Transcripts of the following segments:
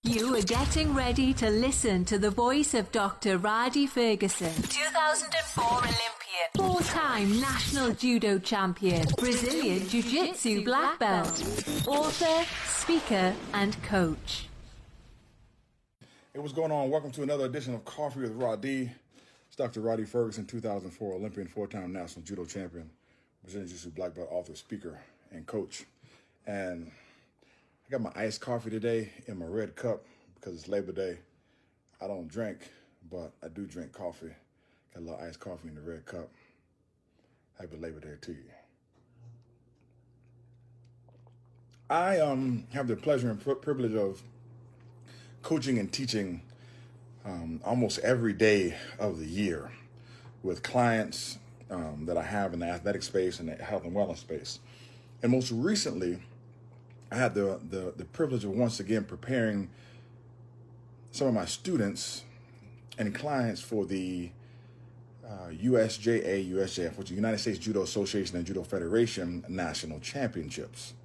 You are getting ready to listen to the voice of Dr. Rhadi Ferguson, 2004 Olympian, four-time national judo champion, Brazilian jiu-jitsu black belt, author, speaker, and coach. Hey, what's going on? Welcome to another edition of Coffee with Rhadi. It's Dr. Rhadi Ferguson, 2004 Olympian, four-time national judo champion, Brazilian jiu-jitsu black belt, author, speaker, and coach. And I got my iced coffee today in my red cup because it's Labor Day. I don't drink, but I do drink coffee. Got a little iced coffee in the red cup. Happy Labor Day to you. I have the pleasure and privilege of coaching and teaching almost every day of the year with clients that I have in the athletic space and the health and wellness space. And most recently, I had the privilege of once again preparing some of my students and clients for the USJF, which is the United States Judo Association and Judo Federation National Championships.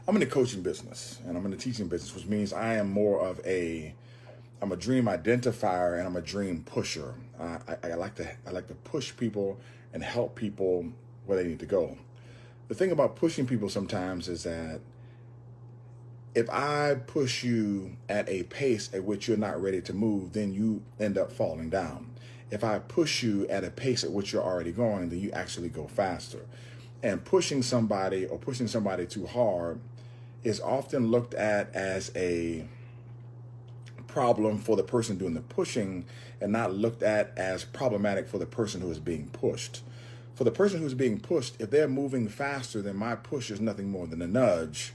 I'm in the coaching business and I'm in the teaching business, which means I am more of I'm a dream identifier and I'm a dream pusher. I like to push people and help people where they need to go. The thing about pushing people sometimes is that if I push you at a pace at which you're not ready to move, then you end up falling down. If I push you at a pace at which you're already going, then you actually go faster. And pushing somebody or pushing somebody too hard is often looked at as a problem for the person doing the pushing and not looked at as problematic for the person who is being pushed. For the person who's being pushed, if they're moving faster, then my push is nothing more than a nudge.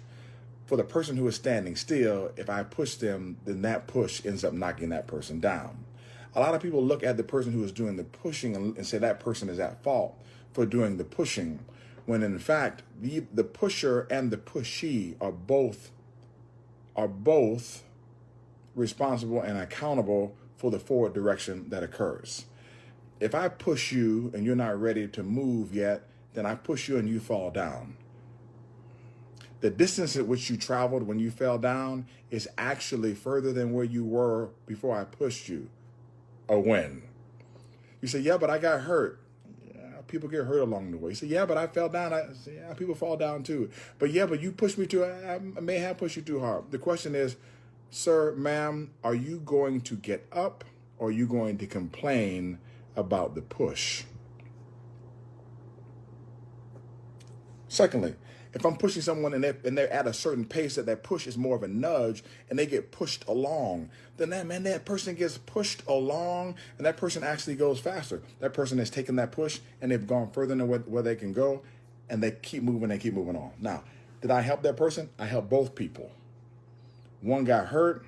For the person who is standing still, if I push them, then that push ends up knocking that person down. A lot of people look at the person who is doing the pushing and say that person is at fault for doing the pushing, when in fact, the pusher and the pushee are both responsible and accountable for the forward direction that occurs. If I push you and you're not ready to move yet, then I push you and you fall down. The distance at which you traveled when you fell down is actually further than where you were before I pushed you. A win. You say, yeah, but I got hurt. Yeah, people get hurt along the way. You say, yeah, but I fell down. I say, yeah, people fall down too. But yeah, but you pushed me too. I may have pushed you too hard. The question is, sir, ma'am, are you going to get up or are you going to complain about the push? Secondly, if I'm pushing someone and they're at a certain pace that push is more of a nudge and they get pushed along, then that person gets pushed along and that person actually goes faster. That person has taken that push and they've gone further than where they can go and they keep moving on. Now, did I help that person? I helped both people. One got hurt,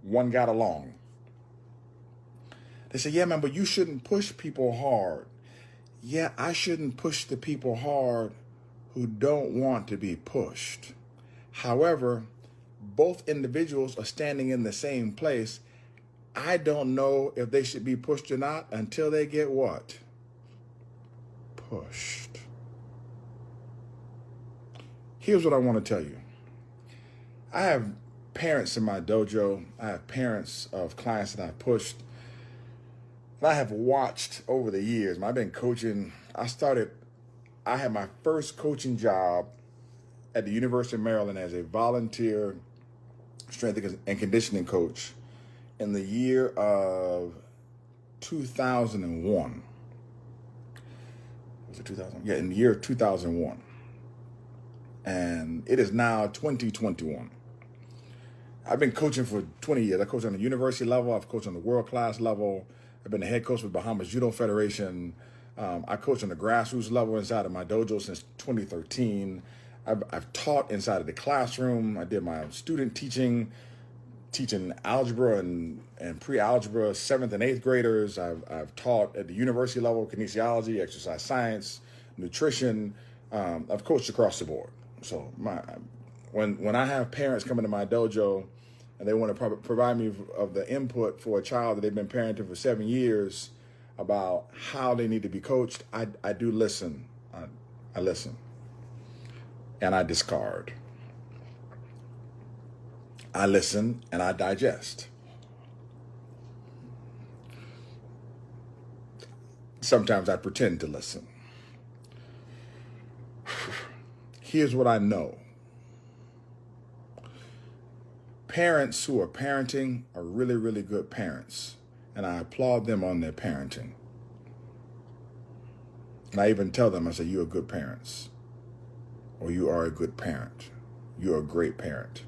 one got along. They say, yeah, man, but you shouldn't push people hard. Yeah, I shouldn't push the people hard who don't want to be pushed. However, both individuals are standing in the same place. I don't know if they should be pushed or not until they get what? Pushed. Here's what I want to tell you. I have parents in my dojo. I have parents of clients that I've pushed. And I have watched over the years. I've been coaching. I had my first coaching job at the University of Maryland as a volunteer strength and conditioning coach in the year of 2001. Was it 2000? Yeah, in the year of 2001. And it is now 2021. I've been coaching for 20 years. I coach on the university level. I've coached on the world class level. I've been the head coach with Bahamas Judo Federation. I coach on the grassroots level inside of my dojo since 2013. I've taught inside of the classroom. I did my student teaching algebra and pre-algebra, 7th and 8th graders. I've taught at the university level, kinesiology, exercise science, nutrition. I've coached across the board. So when I have parents come into my dojo and they want to provide me of the input for a child that they've been parenting for 7 years about how they need to be coached, I do listen. I listen. And I discard. I listen and I digest. Sometimes I pretend to listen. Here's what I know. Parents who are parenting are really, really good parents, and I applaud them on their parenting. And I even tell them, I say, you're good parents, or you are a good parent. You're a great parent.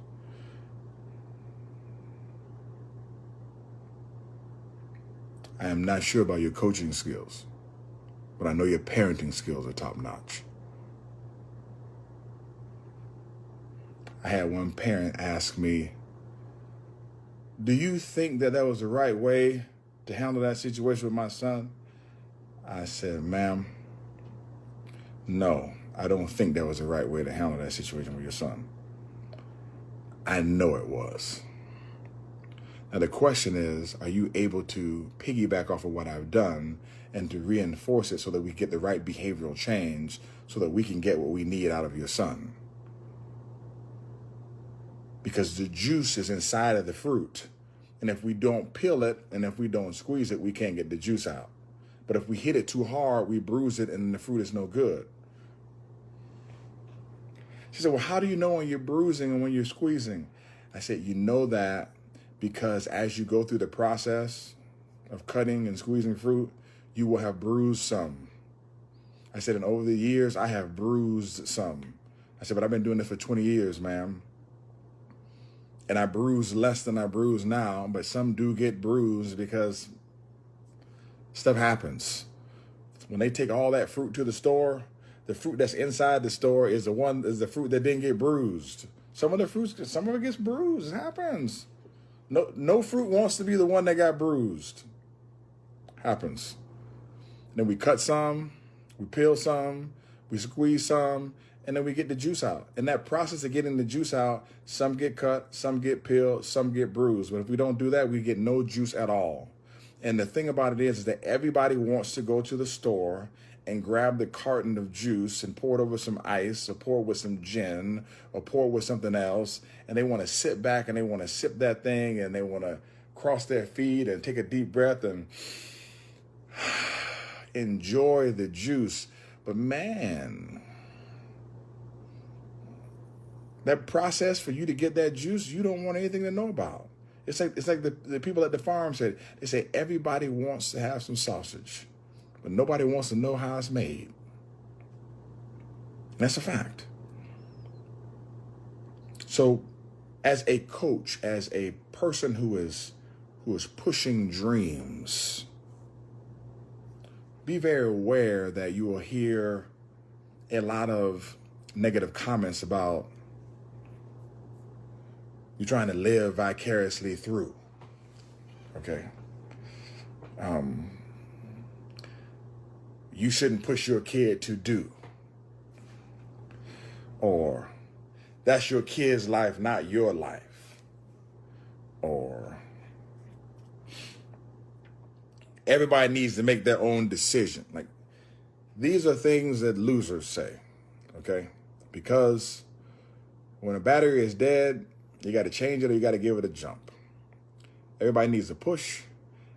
I am not sure about your coaching skills, but I know your parenting skills are top notch. I had one parent ask me, do you think that was the right way to handle that situation with my son? I said, ma'am, no, I don't think that was the right way to handle that situation with your son. I know it was. Now the question is, are you able to piggyback off of what I've done and to reinforce it so that we get the right behavioral change so that we can get what we need out of your son? Because the juice is inside of the fruit. And if we don't peel it and if we don't squeeze it, we can't get the juice out. But if we hit it too hard, we bruise it and the fruit is no good. She said, well, how do you know when you're bruising and when you're squeezing? I said, you know that because as you go through the process of cutting and squeezing fruit, you will have bruised some. I said, and over the years, I have bruised some. I said, but I've been doing this for 20 years, ma'am. And I bruise less than I bruise now, but some do get bruised because stuff happens. When they take all that fruit to the store, the fruit that's inside the store is the fruit that didn't get bruised. Some of it gets bruised. It happens. No fruit wants to be the one that got bruised. Happens. Then we cut some, we peel some, we squeeze some, and then we get the juice out. In that process of getting the juice out, some get cut, some get peeled, some get bruised. But if we don't do that, we get no juice at all. And the thing about it is that everybody wants to go to the store and grab the carton of juice and pour it over some ice or pour it with some gin or pour it with something else. And they want to sit back and they want to sip that thing and they want to cross their feet and take a deep breath and enjoy the juice. But man, that process for you to get that juice, you don't want anything to know about. It's like the people at the farm said, they say everybody wants to have some sausage, but nobody wants to know how it's made. That's a fact. So as a coach, as a person who is pushing dreams, be very aware that you will hear a lot of negative comments about you trying to live vicariously through. Okay. You shouldn't push your kid to do. Or that's your kid's life, not your life. Or everybody needs to make their own decision. Like, these are things that losers say, okay? Because when a battery is dead, you got to change it or you got to give it a jump. Everybody needs a push.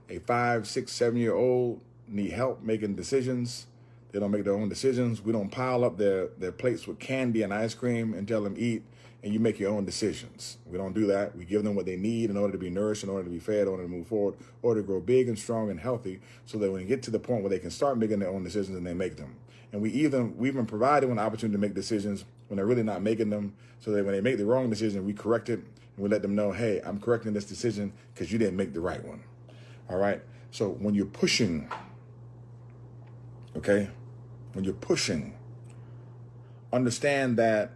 A 5, 6, 7-year-old need help making decisions. They don't make their own decisions. We don't pile up their plates with candy and ice cream and tell them eat, and you make your own decisions. We don't do that. We give them what they need in order to be nourished, in order to be fed, in order to move forward, or to grow big and strong and healthy so that when they get to the point where they can start making their own decisions and they make them. And we even provide them an opportunity to make decisions when they're really not making them, so that when they make the wrong decision, we correct it and we let them know, hey, I'm correcting this decision because you didn't make the right one. All right? So when you're pushing, okay, when you're pushing, understand that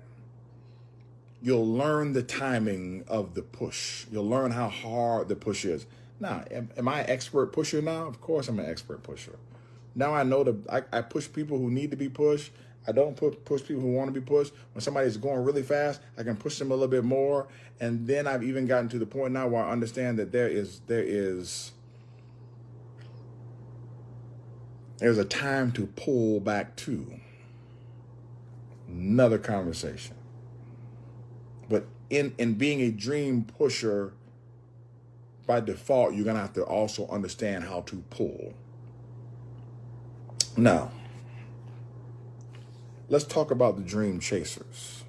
you'll learn the timing of the push. You'll learn how hard the push is. Now, am I an expert pusher now? Of course I'm an expert pusher. Now I know I push people who need to be pushed. I don't push people who want to be pushed. When somebody's going really fast, I can push them a little bit more. And then I've even gotten to the point now where I understand that there's a time to pull back too. Another conversation. But in being a dream pusher, by default, you're going to have to also understand how to pull. Now, let's talk about the dream chasers.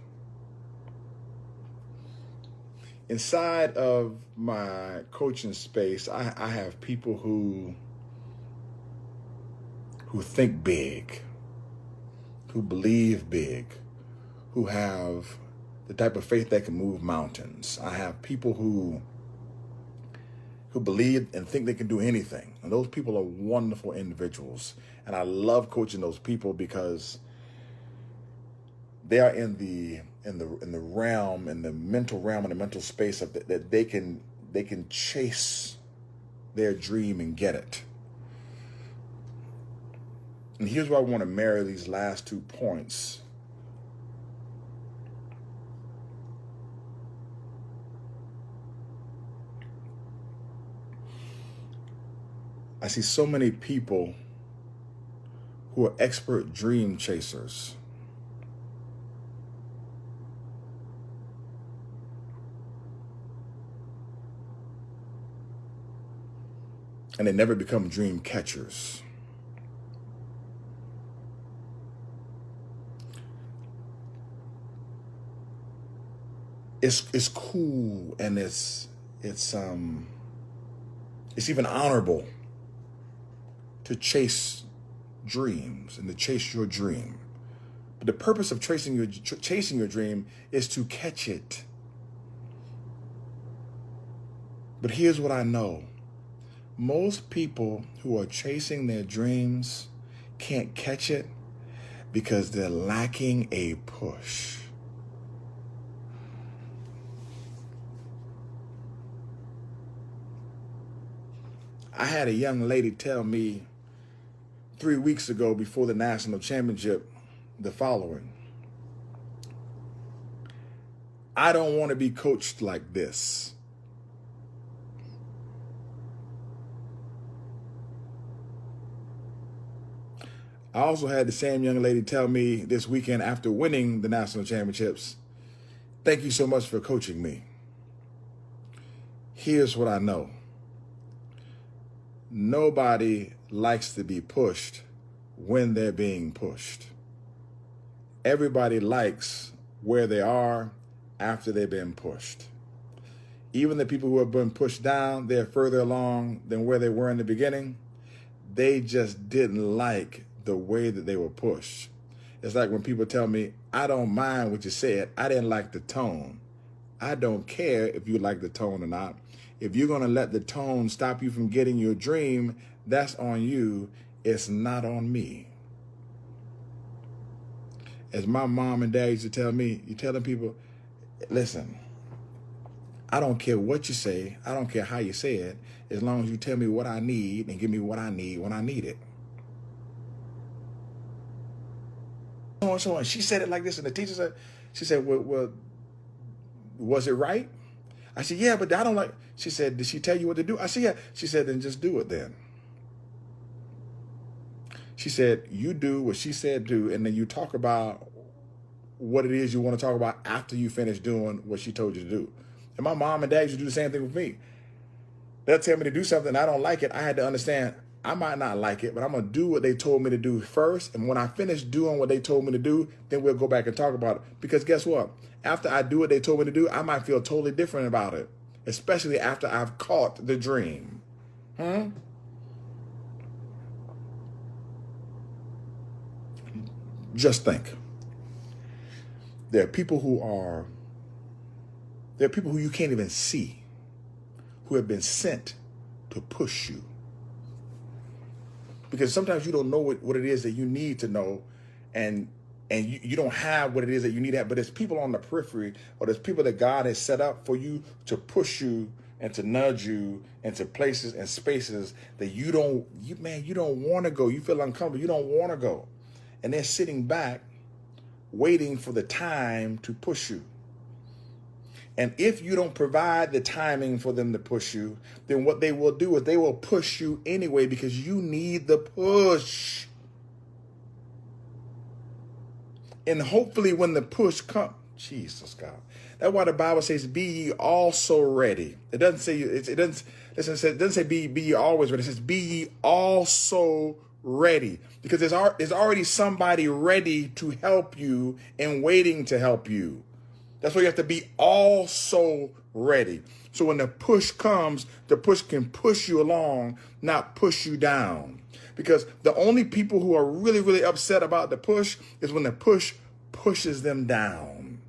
Inside of my coaching space, I have people who think big, who believe big, who have the type of faith that can move mountains. I have people who believe and think they can do anything. And those people are wonderful individuals. And I love coaching those people because they are in the realm, in the mental realm, in the mental space of that they can chase their dream and get it. And here's where I want to marry these last 2 points. I see so many people who are expert dream chasers. And they never become dream catchers. It's cool, and it's even honorable to chase dreams and to chase your dream. But the purpose of chasing your dream is to catch it. But here's what I know. Most people who are chasing their dreams can't catch it because they're lacking a push. I had a young lady tell me 3 weeks ago before the national championship the following: I don't want to be coached like this. I also had the same young lady tell me this weekend after winning the national championships, thank you so much for coaching me. Here's what I know. Nobody likes to be pushed when they're being pushed. Everybody likes where they are after they've been pushed. Even the people who have been pushed down, they're further along than where they were in the beginning. They just didn't like the way that they were pushed. It's like when people tell me, I don't mind what you said, I didn't like the tone. I don't care if you like the tone or not. If you're going to let the tone stop you from getting your dream, that's on you. It's not on me. As my mom and dad used to tell me, you telling people, listen, I don't care what you say. I don't care how you say it. As long as you tell me what I need and give me what I need when I need it. So and she said it like this, and the teacher said, she said, well, was it right? I said, yeah, but I don't like. She said, did she tell you what to do? I said, yeah. She said, then just do it then. She said, you do what she said do, and then you talk about what it is you want to talk about after you finish doing what she told you to do. And my mom and dad used to do the same thing with me. They'll tell me to do something, I don't like it. I had to understand, I might not like it, but I'm going to do what they told me to do first. And when I finish doing what they told me to do, then we'll go back and talk about it. Because guess what? After I do what they told me to do, I might feel totally different about it, especially after I've caught the dream. Just think. There are people who you can't even see, who have been sent to push you. Because sometimes you don't know what it is that you need to know, and you don't have what it is that you need to have, but there's people on the periphery, or there's people that God has set up for you to push you and to nudge you into places and spaces that you don't want to go. You feel uncomfortable. You don't want to go. And they're sitting back waiting for the time to push you. And if you don't provide the timing for them to push you, then what they will do is they will push you anyway because you need the push. And hopefully when the push comes, Jesus God, That's why the Bible says, "Be ye also ready." It doesn't say it doesn't say be ye always ready. It says, "Be ye also ready," because there's already somebody ready to help you and waiting to help you. That's why you have to be also ready. So when the push comes, the push can push you along, not push you down. Because the only people who are really, really upset about the push is when the push pushes them down.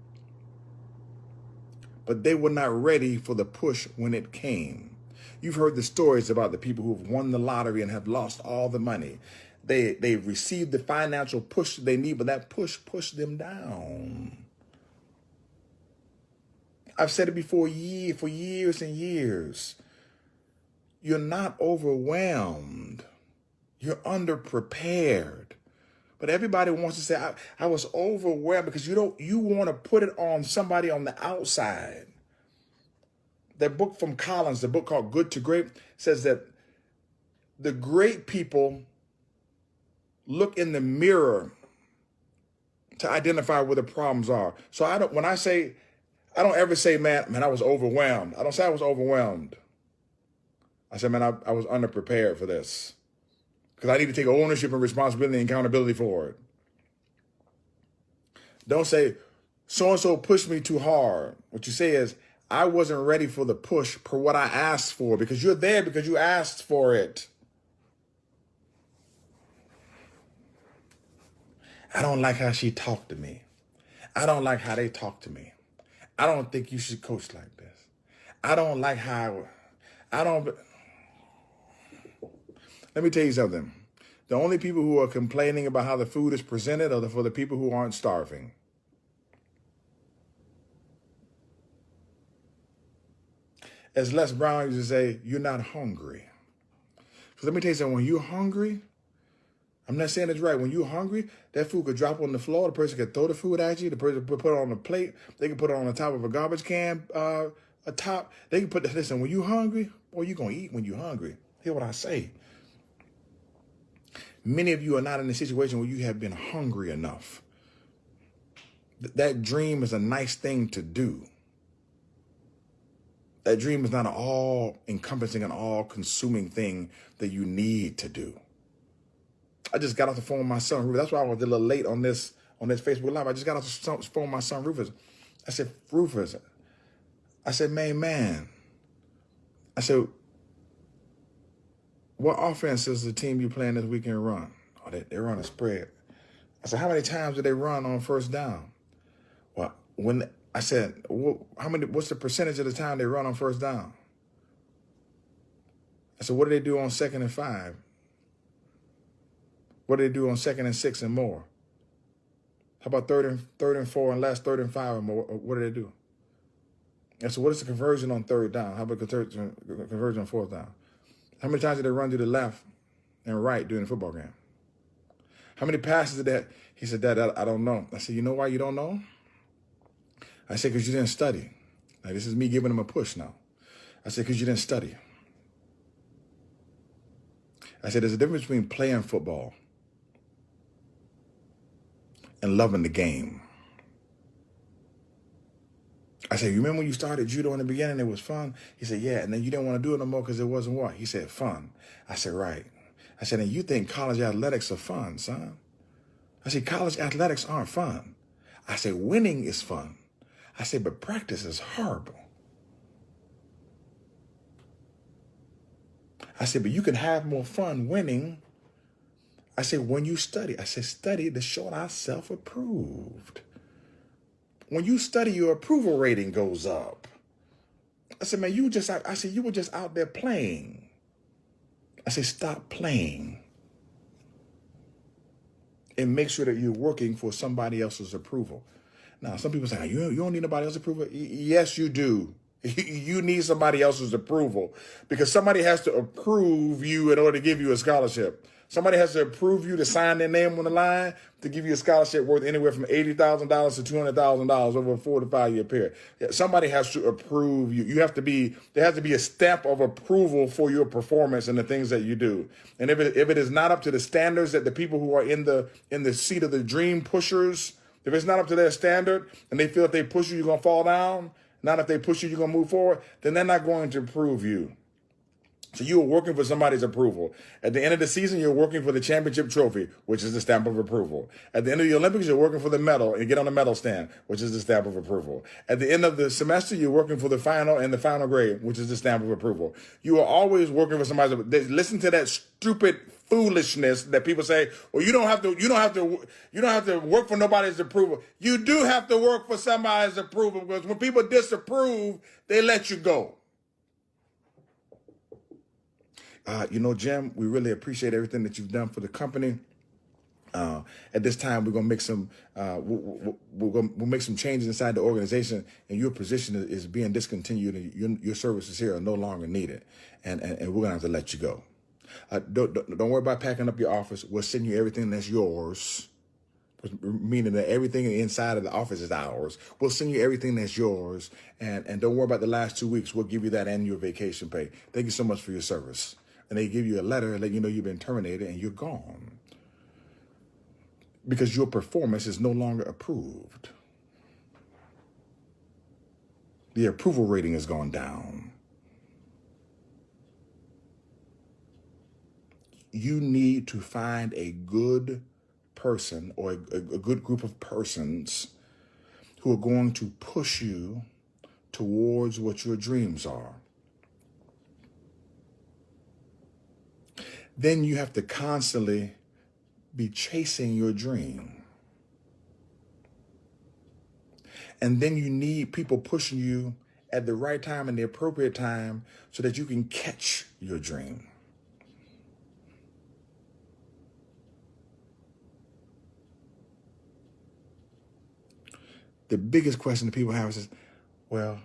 But they were not ready for the push when it came. You've heard the stories about the people who've won the lottery and have lost all the money. They've received the financial push they need, but that push pushed them down. I've said it before for years and years. You're not overwhelmed. You're underprepared. But everybody wants to say, I was overwhelmed, because you want to put it on somebody on the outside. That book from Collins, the book called Good to Great, says that the great people look in the mirror to identify where the problems are. So I don't ever say, man, I was overwhelmed. I don't say I was overwhelmed. I said, man, I was underprepared for this, because I need to take ownership and responsibility and accountability for it. Don't say, so-and-so pushed me too hard. What you say is, I wasn't ready for the push per what I asked for, because you're there because you asked for it. I don't like how she talked to me. I don't like how they talk to me. I don't think you should coach like this. I don't like how, Let me tell you something. The only people who are complaining about how the food is presented are for the people who aren't starving. As Les Brown used to say, you're not hungry. So let me tell you something. When you're hungry, I'm not saying it's right. When you're hungry, that food could drop on the floor. The person could throw the food at you. The person could put it on a plate. They can put it on the top of a garbage can, They can listen, when you're hungry, boy, you're going to eat when you're hungry. Hear what I say. Many of you are not in a situation where you have been hungry enough. That dream is a nice thing to do. That dream is not an all-encompassing and all-consuming thing that you need to do. I just got off the phone with my son, Rufus. That's why I was a little late on this Facebook Live. I just got off the phone with my son, Rufus. I said, Rufus, man. I said, what offense is the team you playing this weekend run? Oh, they run a spread. I said, how many times do they run on first down? Well, I said, what's the percentage of the time they run on first down? I said, what do they do on 2nd and 5? What do they do on 2nd and 6 and more? How about third and 4 and less, 3rd and 5 and more? What do they do? I said, what is the conversion on 3rd down? How about conversion on 4th down? How many times did they run to the left and right during the football game? How many passes did that? He said, Dad, I don't know. I said, you know why you don't know? I said, because you didn't study. Now, this is me giving him a push now. I said, because you didn't study. I said, there's a difference between playing football and loving the game. I said, you remember when you started judo in the beginning, it was fun? He said, yeah, and then you didn't want to do it no more because it wasn't what? He said, fun. I said, right. I said, and you think college athletics are fun, son? I said, college athletics aren't fun. I said, winning is fun. I said, but practice is horrible. I said, but you can have more fun winning. I said, when you study. I said, study to show ourselves approved. When you study, your approval rating goes up. I said, man, you were just out there playing. I said, stop playing. And make sure that you're working for somebody else's approval. Now, some people say, you don't need nobody else's approval. Yes, you do. You need somebody else's approval because somebody has to approve you in order to give you a scholarship. Somebody has to approve you to sign their name on the line to give you a scholarship worth anywhere from $80,000 to $200,000 over a 4 to 5 year period. Somebody has to approve you. There has to be a stamp of approval for your performance and the things that you do. And if it is not up to the standards that the people who are in the seat of the dream pushers, If it's not up to their standard and they feel if they push you, you're going to fall down, not if they push you, you're going to move forward, then they're not going to approve you. So you are working for somebody's approval. At the end of the season, you're working for the championship trophy, which is the stamp of approval. At the end of the Olympics, you're working for the medal and get on the medal stand, which is the stamp of approval. At the end of the semester, you're working for the final and the final grade, which is the stamp of approval. You are always working for somebody. Listen to that stupid foolishness that people say, well, you don't have to work for nobody's approval. You do have to work for somebody's approval, because when people disapprove, they let you go. Jim, we really appreciate everything that you've done for the company. At this time, we're gonna make some we'll make some changes inside the organization, and your position is being discontinued, and your services here are no longer needed, and we're gonna have to let you go. Don't worry about packing up your office. We'll send you everything that's yours, meaning that everything inside of the office is ours. We'll send you everything that's yours, and don't worry about the last 2 weeks. We'll give you that annual vacation pay. Thank you so much for your service. And they give you a letter and let you know you've been terminated and you're gone, because your performance is no longer approved. The approval rating has gone down. You need to find a good person or a good group of persons who are going to push you towards what your dreams are. Then you have to constantly be chasing your dream. And then you need people pushing you at the right time and the appropriate time so that you can catch your dream. The biggest question that people have is, well,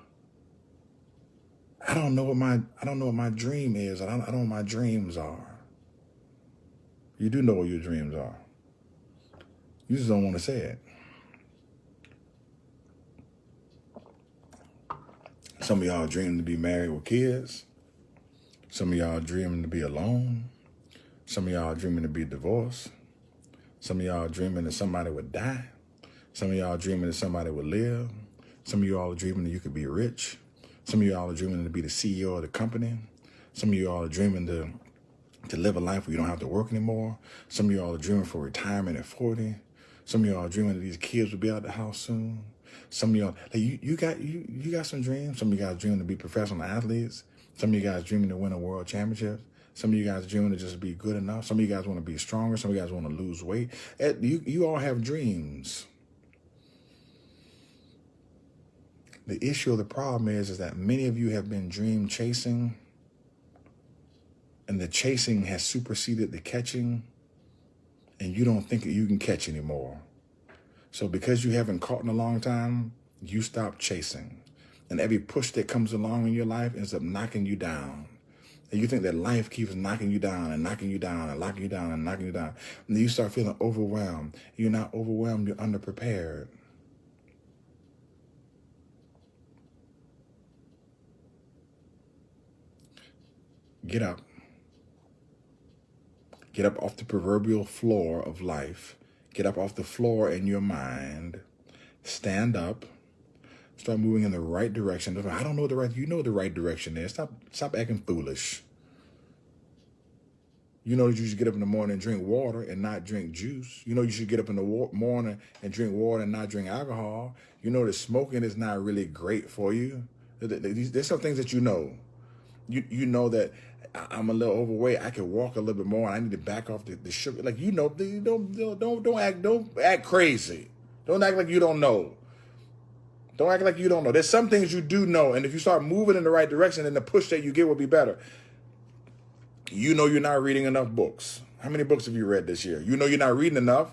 I don't know what my dream is. I don't know what my dreams are. You do know what your dreams are. You just don't want to say it. Some of y'all dream to be married with kids. Some of y'all dreaming to be alone. Some of y'all dreaming to be divorced. Some of y'all dreaming that somebody would die. Some of y'all dreaming that somebody would live. Some of y'all are dreaming that you could be rich. Some of y'all are dreaming to be the CEO of the company. Some of y'all are dreaming to live a life where you don't have to work anymore. Some of y'all are dreaming for retirement at 40. Some of y'all are dreaming that these kids will be out of the house soon. Some of y'all, you got some dreams. Some of you guys dreaming to be professional athletes. Some of you guys dreaming to win a world championship. Some of you guys dreaming to just be good enough. Some of you guys want to be stronger. Some of you guys want to lose weight. You all have dreams. The issue or the problem is that many of you have been dream chasing, and the chasing has superseded the catching, and you don't think that you can catch anymore. So because you haven't caught in a long time, you stop chasing. And every push that comes along in your life ends up knocking you down. And you think that life keeps knocking you down and knocking you down and knocking you down and knocking you down. And then you start feeling overwhelmed. You're not overwhelmed, you're underprepared. Get up. Get up off the proverbial floor of life. Get up off the floor in your mind. Stand up. Start moving in the right direction. I don't know you know what the right direction is. Stop acting foolish. You know that you should get up in the morning and drink water and not drink juice. You know you should get up in the morning and drink water and not drink alcohol. You know that smoking is not really great for you. There's some things that you know. You know that I'm a little overweight. I can walk a little bit more, and I need to back off the sugar. Like, you know, don't act crazy. Don't act like you don't know. Don't act like you don't know. There's some things you do know, and if you start moving in the right direction, then the push that you get will be better. You know you're not reading enough books. How many books have you read this year? You know you're not reading enough,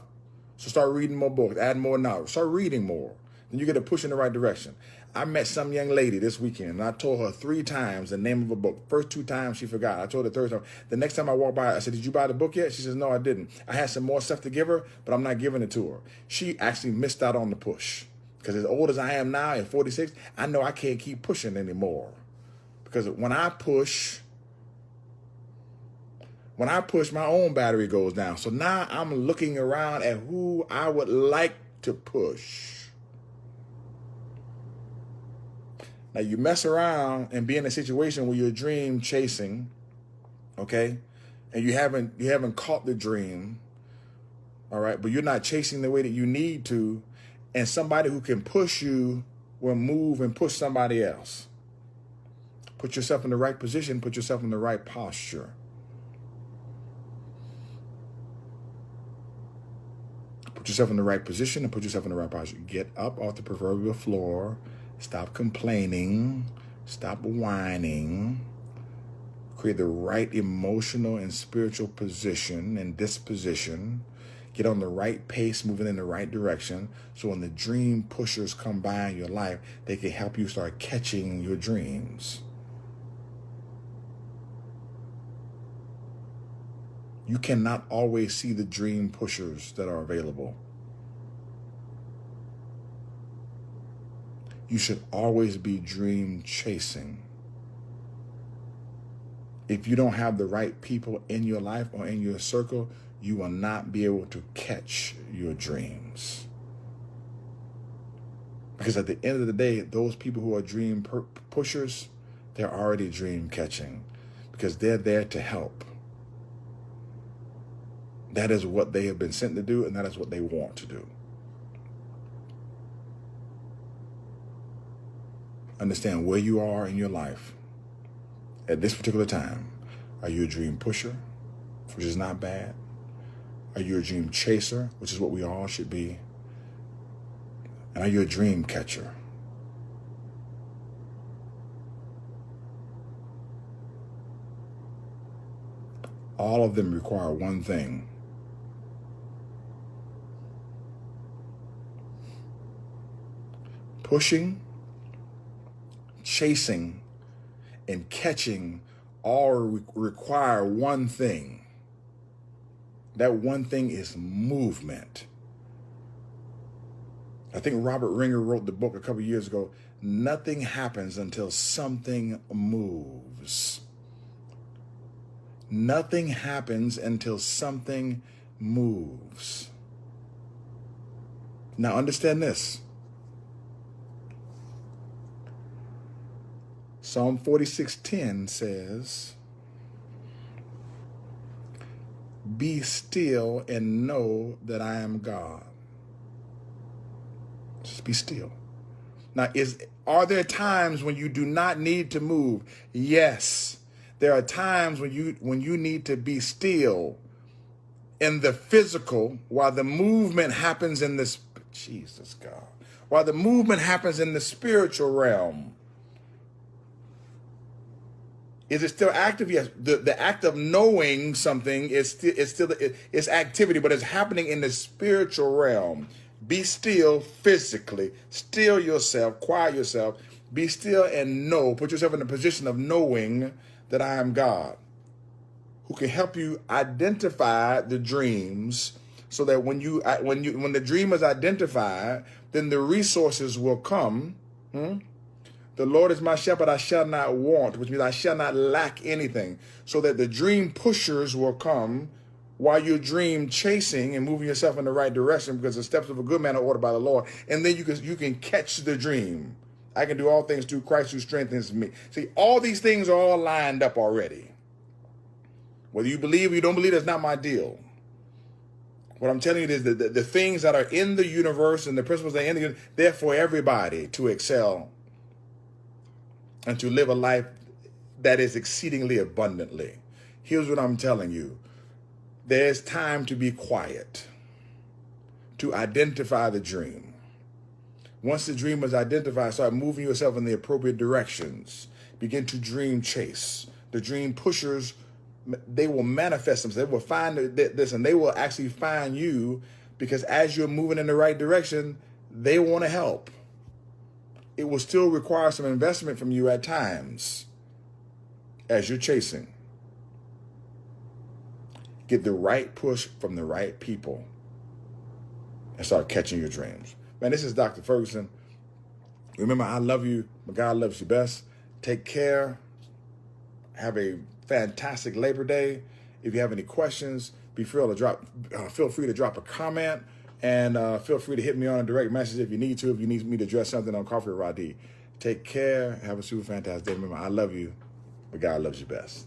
so start reading more books. Add more knowledge. Start reading more. Then you get a push in the right direction. I met some young lady this weekend, and I told her 3 times the name of a book. First 2 times she forgot. I told her the third time. The next time I walked by, I said, "Did you buy the book yet?" She says, "No, I didn't. I had some more stuff to give her, but I'm not giving it to her." She actually missed out on the push. Because as old as I am now, at 46, I know I can't keep pushing anymore. Because when I push, my own battery goes down. So now I'm looking around at who I would like to push. Now you mess around and be in a situation where you're dream chasing, okay? And you haven't caught the dream, all right? But you're not chasing the way that you need to, and somebody who can push you will move and push somebody else. Put yourself in the right position, put yourself in the right posture. Put yourself in the right position and put yourself in the right posture. Get up off the proverbial floor. Stop complaining. Stop whining. Create the right emotional and spiritual position and disposition. Get on the right pace, moving in the right direction. So when the dream pushers come by in your life, they can help you start catching your dreams. You cannot always see the dream pushers that are available. You should always be dream chasing. If you don't have the right people in your life or in your circle, you will not be able to catch your dreams. Because at the end of the day, those people who are dream pushers, they're already dream catching because they're there to help. That is what they have been sent to do, and that is what they want to do. Understand where you are in your life at this particular time. Are you a dream pusher, which is not bad? Are you a dream chaser, which is what we all should be? And are you a dream catcher? All of them require one thing. Pushing, chasing, and catching all require one thing. That one thing is movement. I think Robert Ringer wrote the book a couple years ago, Nothing Happens Until Something Moves. Nothing happens until something moves. Now understand this. Psalm 46:10 says, "Be still and know that I am God." Just be still. Now, are there times when you do not need to move? Yes. There are times when you need to be still in the physical while the movement happens in the Jesus God. While the movement happens in the spiritual realm. Is it still active? Yes. The act of knowing something is still activity, but it's happening in the spiritual realm. Be still physically. Still yourself. Quiet yourself. Be still and know. Put yourself in the position of knowing that I am God, who can help you identify the dreams, so that when the dream is identified, then the resources will come. The Lord is my shepherd, I shall not want, which means I shall not lack anything. So that the dream pushers will come while you're dream chasing and moving yourself in the right direction, because the steps of a good man are ordered by the Lord. And then you can catch the dream. I can do all things through Christ who strengthens me. See, all these things are all lined up already. Whether you believe or you don't believe, that's not my deal. What I'm telling you is that the things that are in the universe and the principles that are in the universe, they're for everybody to excel and to live a life that is exceedingly abundantly. Here's what I'm telling you. There's time to be quiet, to identify the dream. Once the dream is identified, start moving yourself in the appropriate directions. Begin to dream chase. The dream pushers, they will manifest themselves. They will find this, and they will actually find you, because as you're moving in the right direction, they want to help. It will still require some investment from you at times as you're chasing. Get the right push from the right people and start catching your dreams. Man, this is Dr. Ferguson. Remember, I love you, but God loves you best. Take care. Have a fantastic Labor Day. If you have any questions, feel free to drop a comment And feel free to hit me on a direct message if you need to, if you need me to address something on Coffee with Rhadi. Take care. Have a super fantastic day. Remember, I love you, but God loves you best.